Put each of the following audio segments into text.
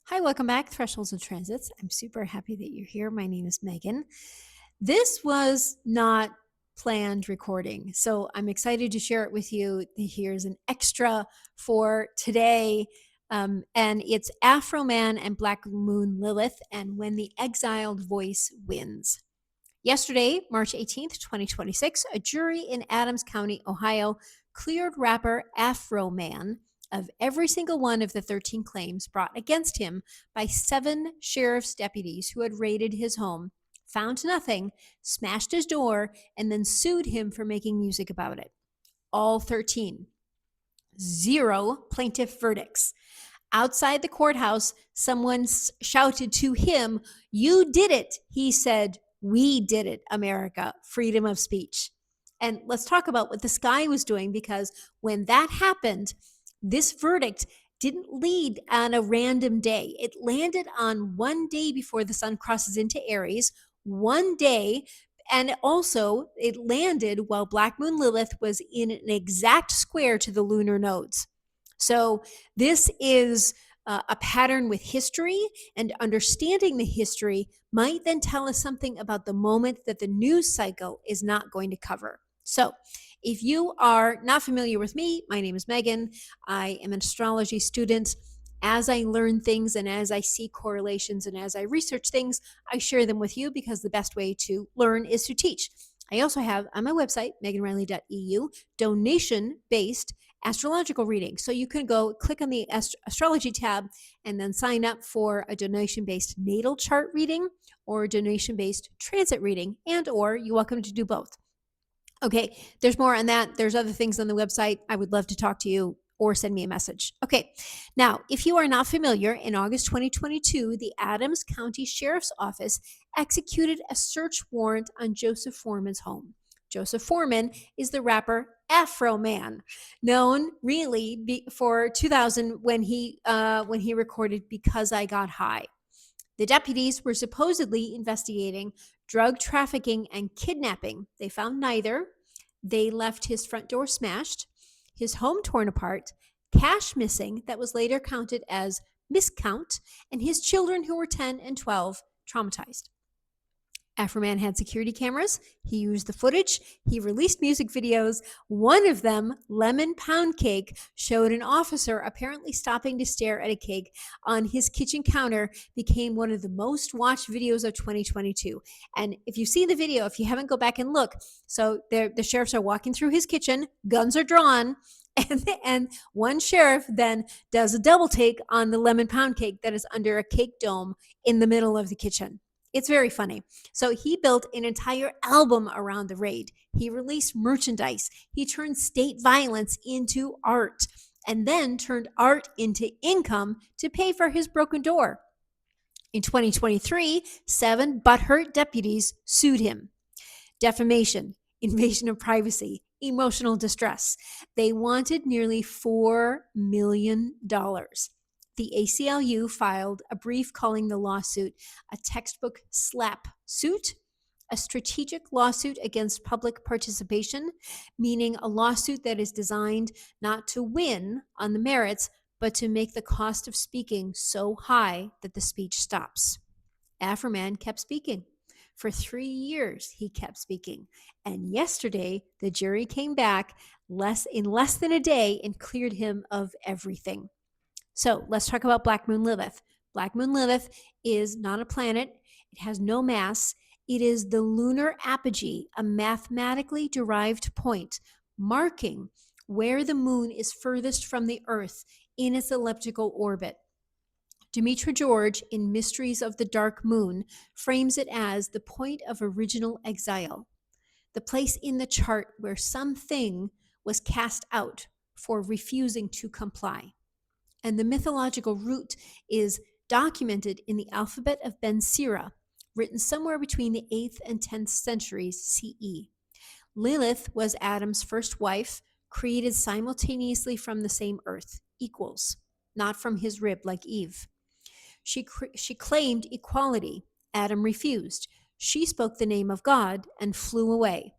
Hi, welcome back, Thresholds and Transits. I'm super happy that you're here. My name is Megan. This was not planned recording, so I'm excited to share it with you. Here's an extra for today, and it's Afroman and Black Moon Lilith, and When the Exiled Voice Wins. Yesterday, March 18th, 2026, a jury in Adams County, Ohio, cleared rapper Afroman of every single one of the 13 claims brought against him by 7 sheriff's deputies who had raided his home, found nothing, smashed his door, and then sued him for making music about it. All 13. 0 plaintiff verdicts. Outside the courthouse, someone shouted to him, "You did it." He said, "We did it, America." Freedom of speech. And let's talk about what this guy was doing, because when that happened, this verdict didn't lead on a random day. It landed on one day before the sun crosses into Aries, one day. And also, it landed while Black Moon Lilith was in an exact square to the lunar nodes. So this is a pattern with history, and understanding the history might then tell us something about the moment that the news cycle is not going to cover. So if you are not familiar with me, my name is Megan. I am an astrology student. As I learn things and as I see correlations and as I research things, I share them with you, because the best way to learn is to teach. I also have on my website, meganriley.eu, donation-based astrological reading. So you can go click on the astrology tab and then sign up for a donation-based natal chart reading or a donation-based transit reading, and or you're welcome to do both. Okay, there's more on that. There's other things on the website. I would love to talk to you or send me a message. Okay, now, if you are not familiar, in August 2022, the Adams County Sheriff's Office executed a search warrant on Joseph Foreman's home. Joseph Foreman is the rapper Afroman, known really for 2000 when he recorded "Because I Got High." The deputies were supposedly investigating drug trafficking and kidnapping. They found neither. They left his front door smashed, his home torn apart, cash missing that was later counted as miscount, and his children, who were 10 and 12, traumatized. Afroman had security cameras. He used the footage. He released music videos. One of them, Lemon Pound Cake, showed an officer apparently stopping to stare at a cake on his kitchen counter, became one of the most watched videos of 2022. And if you see the video, if you haven't, go back and look. So the sheriffs are walking through his kitchen, guns are drawn, and one sheriff then does a double take on the lemon pound cake that is under a cake dome in the middle of the kitchen. It's very funny. So he built an entire album around the raid. He released merchandise. He turned state violence into art, and then turned art into income to pay for his broken door. In 2023, 7 butthurt deputies sued him. Defamation, invasion of privacy, emotional distress. They wanted nearly $4 million. The ACLU filed a brief calling the lawsuit a textbook slap suit, a strategic lawsuit against public participation, meaning a lawsuit that is designed not to win on the merits, but to make the cost of speaking so high that the speech stops. Afroman kept speaking. For 3 years, he kept speaking. And yesterday, the jury came back in less than a day and cleared him of everything. So let's talk about Black Moon Lilith. Black Moon Lilith is not a planet. It has no mass. It is the lunar apogee, a mathematically derived point marking where the moon is furthest from the Earth in its elliptical orbit. Demetra George, in Mysteries of the Dark Moon, frames it as the point of original exile, the place in the chart where something was cast out for refusing to comply. And the mythological root is documented in the alphabet of Ben Sira, written somewhere between the 8th and 10th centuries CE. Lilith was Adam's first wife, created simultaneously from the same earth, equals, not from his rib like Eve. She claimed equality. Adam refused. She spoke the name of God and flew away.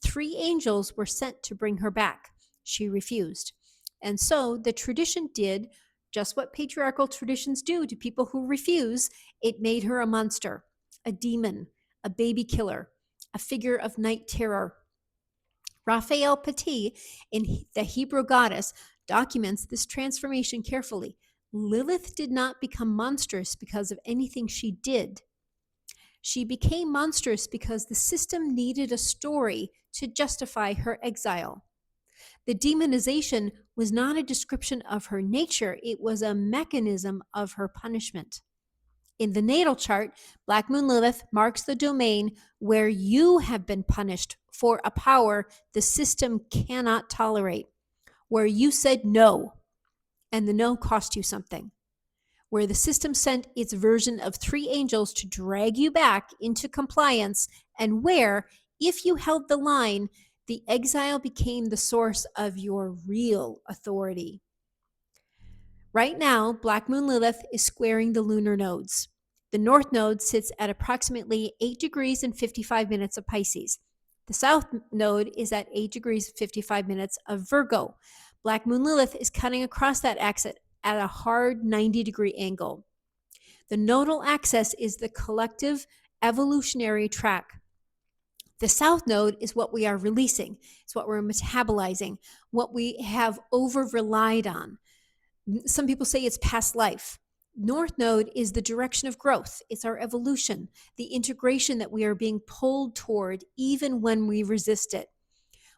3 angels were sent to bring her back. She refused. And so the tradition did Just what patriarchal traditions do to people who refuse. It made her a monster, a demon, a baby killer, a figure of night terror. Raphael Paty, in the Hebrew goddess, documents this transformation carefully. Lilith did not become monstrous because of anything she did. She became monstrous because the system needed a story to justify her exile. The demonization was not a description of her nature, it was a mechanism of her punishment. In the natal chart, Black Moon Lilith marks the domain where you have been punished for a power the system cannot tolerate, where you said no, and the no cost you something, where the system sent its version of 3 angels to drag you back into compliance, and where, if you held the line, the exile became the source of your real authority. Right now, Black Moon Lilith is squaring the lunar nodes. The north node sits at approximately 8 degrees and 55 minutes of Pisces. The south node is at 8 degrees 55 minutes of Virgo. Black Moon Lilith is cutting across that axis at a hard 90-degree angle. The nodal axis is the collective evolutionary track. The south node is what we are releasing. It's what we're metabolizing, what we have over-relied on. Some people say it's past life. North node is the direction of growth. It's our evolution, the integration that we are being pulled toward even when we resist it.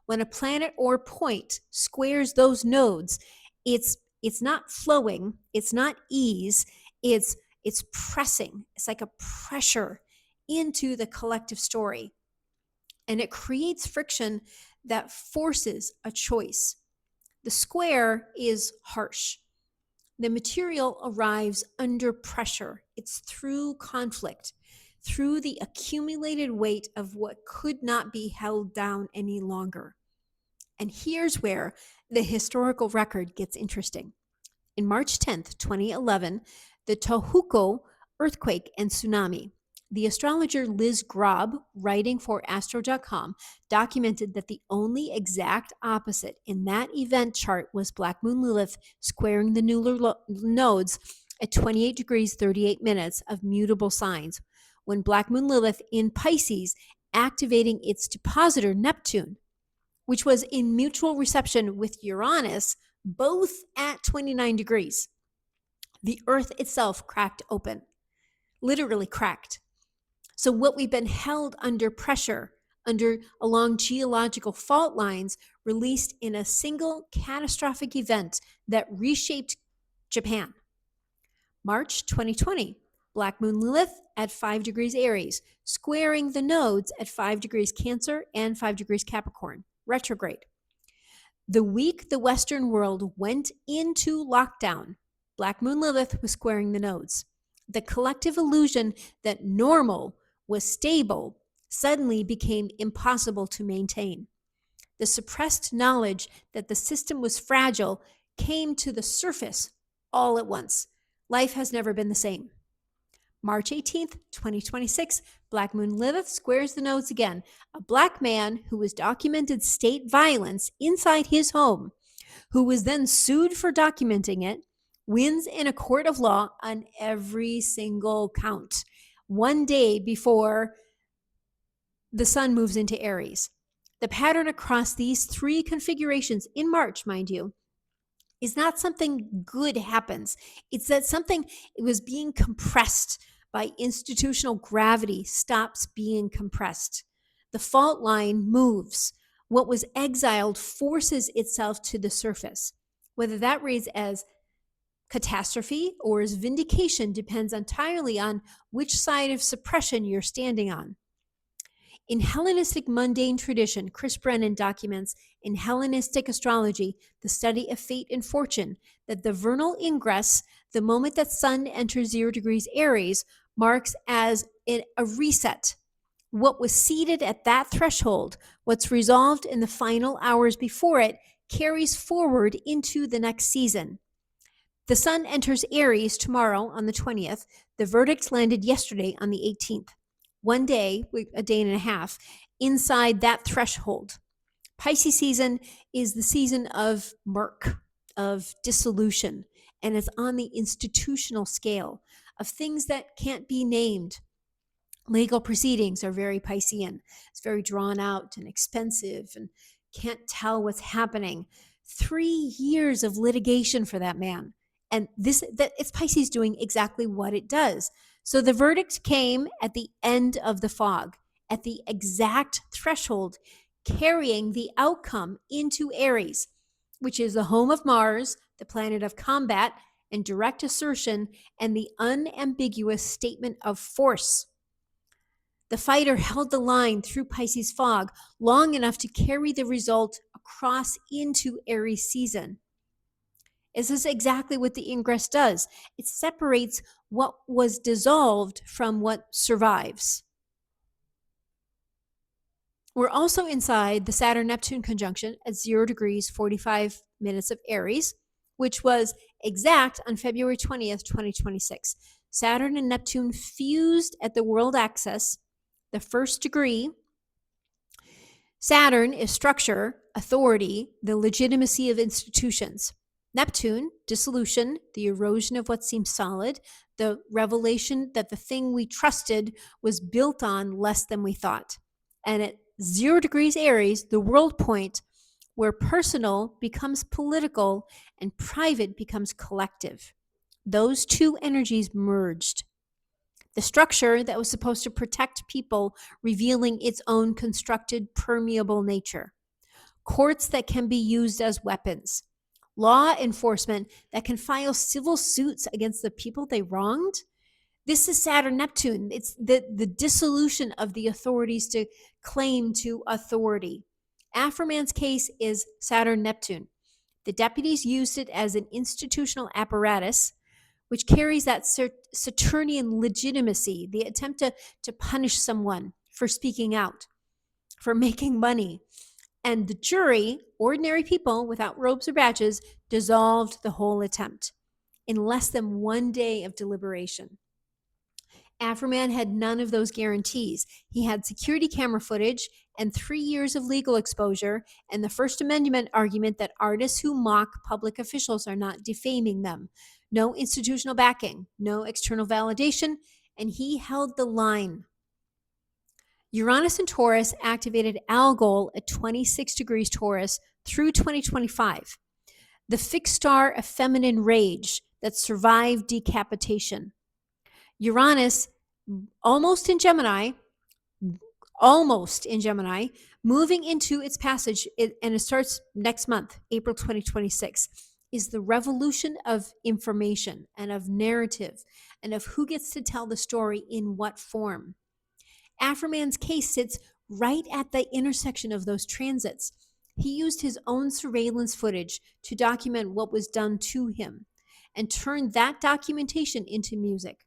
When a planet or point squares those nodes, it's not flowing, it's not ease, it's pressing. It's like a pressure into the collective story. And it creates friction that forces a choice. The square is harsh. The material arrives under pressure. It's through conflict, through the accumulated weight of what could not be held down any longer. And here's where the historical record gets interesting. In March 10th, 2011, the Tōhoku earthquake and tsunami. The astrologer Liz Grob, writing for Astro.com, documented that the only exact opposite in that event chart was Black Moon Lilith squaring the lunar nodes at 28 degrees 38 minutes of mutable signs, when Black Moon Lilith in Pisces activating its depositor Neptune, which was in mutual reception with Uranus, both at 29 degrees. The earth itself cracked open, literally cracked. So what we've been held under pressure, along geological fault lines, released in a single catastrophic event that reshaped Japan. March 2020, Black Moon Lilith at 5 degrees Aries, squaring the nodes at 5 degrees Cancer and 5 degrees Capricorn, retrograde. The week the Western world went into lockdown, Black Moon Lilith was squaring the nodes. The collective illusion that normal was stable suddenly became impossible to maintain. The suppressed knowledge that the system was fragile came to the surface all at once. Life has never been the same. March 18th, 2026, Black Moon Lilith squares the nodes again. A Black man who was documented state violence inside his home, who was then sued for documenting it, wins in a court of law on every single count, one day before the sun moves into Aries. The pattern across these 3 configurations in March, mind you, is not something good happens. It's that something it was being compressed by institutional gravity stops being compressed. The fault line moves. What was exiled forces itself to the surface. Whether that reads as catastrophe or as vindication depends entirely on which side of suppression you're standing on. In Hellenistic mundane tradition, Chris Brennan documents in Hellenistic astrology, the study of fate and fortune, that the vernal ingress, the moment that sun enters 0 degrees Aries, marks as a reset. What was seated at that threshold, what's resolved in the final hours before it, carries forward into the next season. The sun enters Aries tomorrow on the 20th. The verdict landed yesterday on the 18th. One day, a day and a half, inside that threshold. Pisces season is the season of murk, of dissolution, and it's on the institutional scale of things that can't be named. Legal proceedings are very Piscean. It's very drawn out and expensive and can't tell what's happening. 3 years of litigation for that man. And it's Pisces doing exactly what it does. So the verdict came at the end of the fog, at the exact threshold, carrying the outcome into Aries, which is the home of Mars, the planet of combat and direct assertion, and the unambiguous statement of force. The fighter held the line through Pisces fog long enough to carry the result across into Aries season. This is exactly what the Ingress does. It separates what was dissolved from what survives. We're also inside the Saturn-Neptune conjunction at 0 degrees 45 minutes of Aries, which was exact on February 20th, 2026. Saturn and Neptune fused at the world axis, the first degree. Saturn is structure, authority, the legitimacy of institutions. Neptune, dissolution, the erosion of what seems solid, the revelation that the thing we trusted was built on less than we thought. And at 0 degrees Aries, the world point where personal becomes political and private becomes collective. Those two energies merged. The structure that was supposed to protect people, revealing its own constructed, permeable nature. Courts that can be used as weapons. Law enforcement that can file civil suits against the people they wronged. This is Saturn-Neptune. It's the dissolution of the authorities to claim to authority. Afroman's case is Saturn-Neptune. The deputies used it as an institutional apparatus which carries that Saturnian legitimacy, the attempt to punish someone for speaking out, for making money. And the jury, ordinary people without robes or badges, dissolved the whole attempt in less than 1 day of deliberation. Afroman had none of those guarantees. He had security camera footage and 3 years of legal exposure and the First Amendment argument that artists who mock public officials are not defaming them. No institutional backing, no external validation, and he held the line. Uranus and Taurus activated Algol at 26 degrees Taurus through 2025. The fixed star of feminine rage that survived decapitation. Uranus, almost in Gemini, moving into its passage, and it starts next month, April 2026, is the revolution of information and of narrative and of who gets to tell the story in what form. Afroman's case sits right at the intersection of those transits. He used his own surveillance footage to document what was done to him and turned that documentation into music.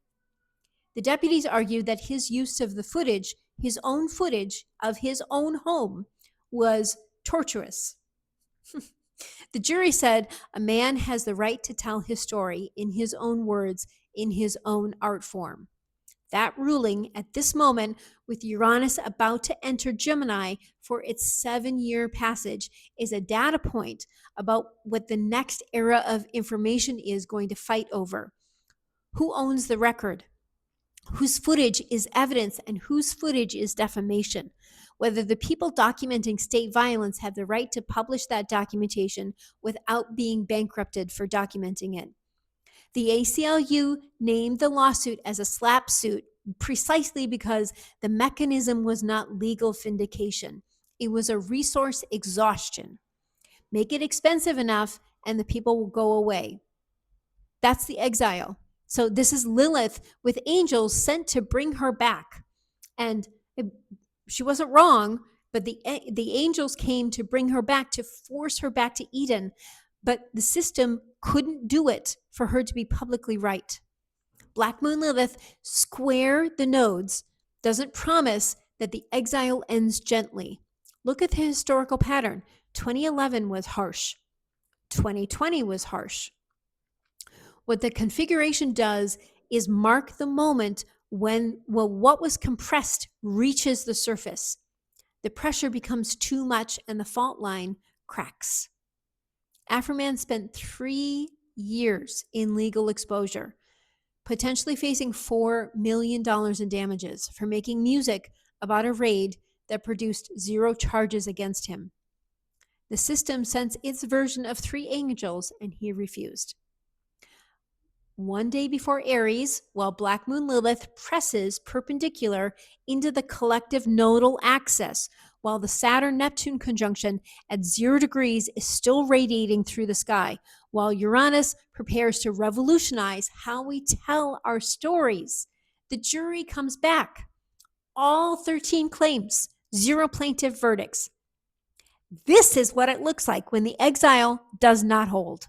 The deputies argued that his use of the footage, his own footage of his own home, was torturous. The jury said a man has the right to tell his story in his own words, in his own art form. That ruling at this moment, with Uranus about to enter Gemini for its 7-year passage, is a data point about what the next era of information is going to fight over. Who owns the record? Whose footage is evidence and whose footage is defamation? Whether the people documenting state violence have the right to publish that documentation without being bankrupted for documenting it. The ACLU named the lawsuit as a SLAP suit precisely because the mechanism was not legal vindication. It was a resource exhaustion. Make it expensive enough and the people will go away. That's the exile. So this is Lilith with angels sent to bring her back. And she wasn't wrong, but the angels came to bring her back, to force her back to Eden. But the system couldn't do it for her to be publicly right. Black Moon Lilith square the nodes doesn't promise that the exile ends gently. Look at the historical pattern. 2011 was harsh. 2020 was harsh. What the configuration does is mark the moment when what was compressed reaches the surface. The pressure becomes too much and the fault line cracks. Afroman spent 3 years in legal exposure, potentially facing $4 million in damages for making music about a raid that produced 0 charges against him. The system sent its version of 3 angels, and he refused. One day before Aries, while Black Moon Lilith presses perpendicular into the collective nodal axis, while the Saturn-Neptune conjunction at 0 degrees is still radiating through the sky, while Uranus prepares to revolutionize how we tell our stories, the jury comes back. All 13 claims, 0 plaintiff verdicts. This is what it looks like when the exile does not hold.